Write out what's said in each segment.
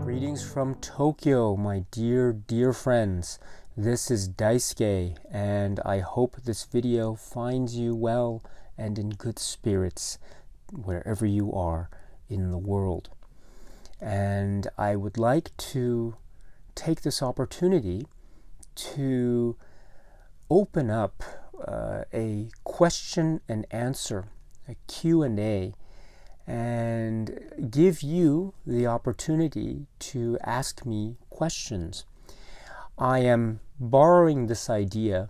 Greetings from Tokyo, my dear friends. This is Daisuke, and I hope this video finds you well and in good spirits wherever you are in the world. And I would like to take this opportunity to open up a question and answer, a Q&A, and give you the opportunity to ask me questions. I am borrowing this idea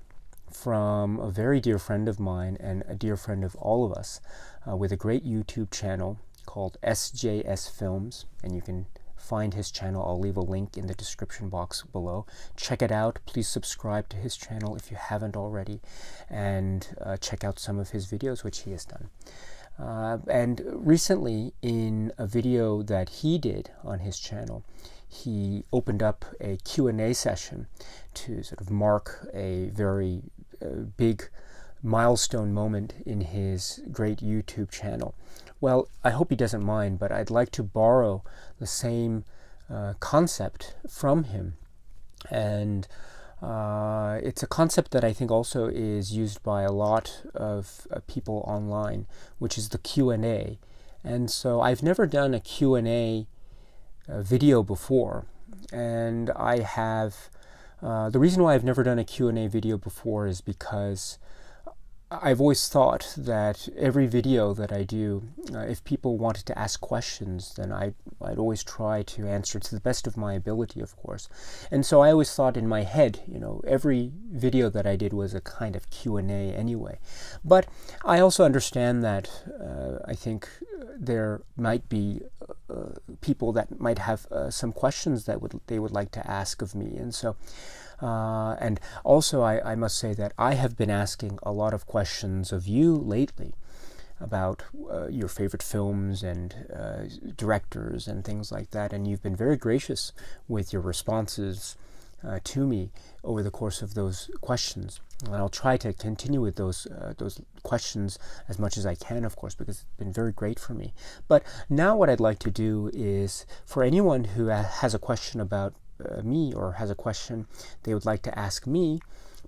from a very dear friend of mine and a dear friend of all of us with a great YouTube channel called SJS Films, and you can find his channel. I'll leave a link in the description box below. Check it out. Please subscribe to his channel if you haven't already, and check out some of his videos which he has done. And recently, in a video that he did on his channel, he opened up a Q&A session to sort of mark a very big milestone moment in his great YouTube channel. Well, I hope he doesn't mind, but I'd like to borrow the same concept from him. And it's a concept that I think also is used by a lot of people online, which is the Q&A. And so I've never done a Q&A video before, and I have the reason why I've never done a Q&A video before is because I've always thought that every video that I do, if people wanted to ask questions, then I'd always try to answer to the best of my ability, of course. And so I always thought in my head, every video that I did was a kind of Q&A anyway. But I also understand that I think there might be people that might have some questions that they would like to ask of me. And so and also I must say that I have been asking a lot of questions of you lately about your favorite films and directors and things like that, and you've been very gracious with your responses to me over the course of those questions. And I'll try to continue with those questions as much as I can, of course, because it's been very great for me. But now what I'd like to do is, for anyone who has a question about me or has a question they would like to ask me,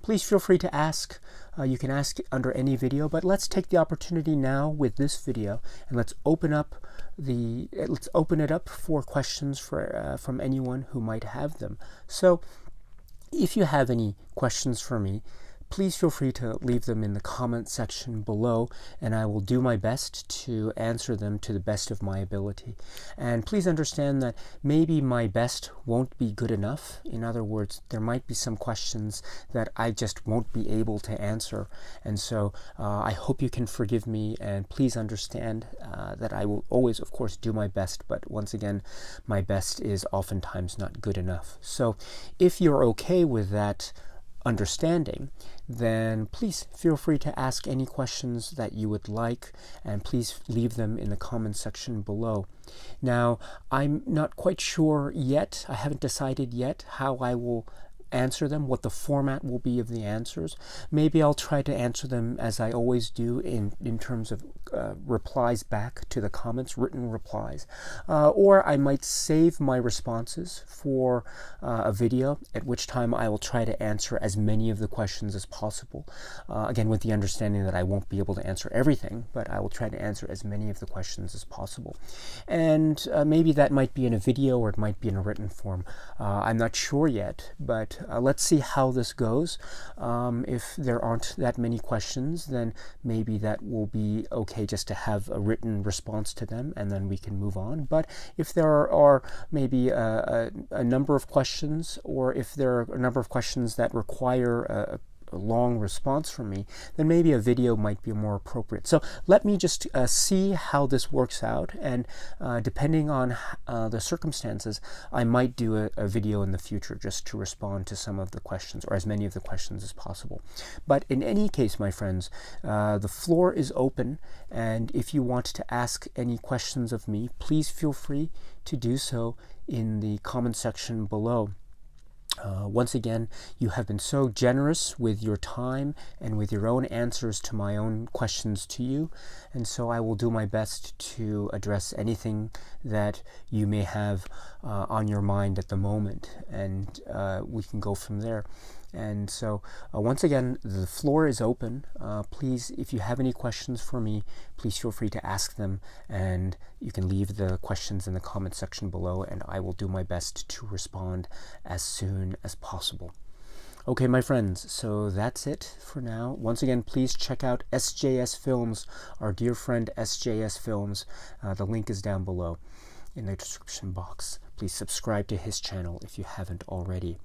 please feel free to ask. You can ask under any video, but let's take the opportunity now with this video and let's open it up for questions from anyone who might have them. So if you have any questions for me, please feel free to leave them in the comment section below, and I will do my best to answer them to the best of my ability. And please understand that maybe my best won't be good enough. In other words, there might be some questions that I just won't be able to answer. And so I hope you can forgive me, and please understand that I will always, of course, do my best. But once again, my best is oftentimes not good enough. So if you're okay with that understanding, then please feel free to ask any questions that you would like, and please leave them in the comment section below. Now, I'm not quite sure yet, I haven't decided yet how I will answer them, what the format will be of the answers. Maybe I'll try to answer them as I always do in terms of replies back to the comments, written replies. Or I might save my responses for a video, at which time I will try to answer as many of the questions as possible. Again, with the understanding that I won't be able to answer everything, but I will try to answer as many of the questions as possible. And maybe that might be in a video or it might be in a written form. I'm not sure yet, but let's see how this goes. If there aren't that many questions, then maybe that will be okay just to have a written response to them, and then we can move on. But if there are maybe a number of questions, or if there are a number of questions that require long response from me, then maybe a video might be more appropriate. So let me just see how this works out, and depending on the circumstances, I might do a video in the future just to respond to some of the questions, or as many of the questions as possible. But in any case, my friends, the floor is open, and if you want to ask any questions of me, please feel free to do so in the comment section below. Once again, you have been so generous with your time and with your own answers to my own questions to you, and so I will do my best to address anything that you may have on your mind at the moment, and we can go from there. And so once again, the floor is open. Please, if you have any questions for me, please feel free to ask them, and you can leave the questions in the comment section below, and I will do my best to respond as soon as possible. Okay, my friends, so that's it for now. Once again, please check out SJS Films, our dear friend SJS Films. The link is down below in the description box. Please subscribe to his channel if you haven't already.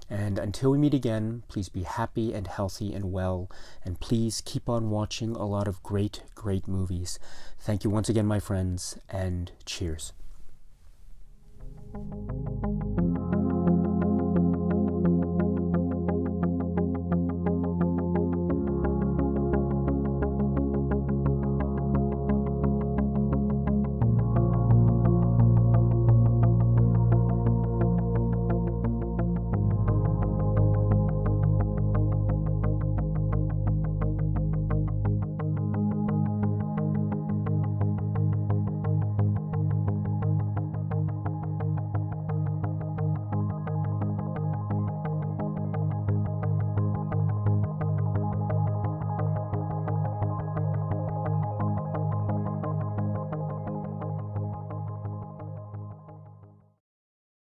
And until we meet again, please be happy and healthy and well, and please keep on watching a lot of great, great movies. Thank you once again, my friends, and cheers.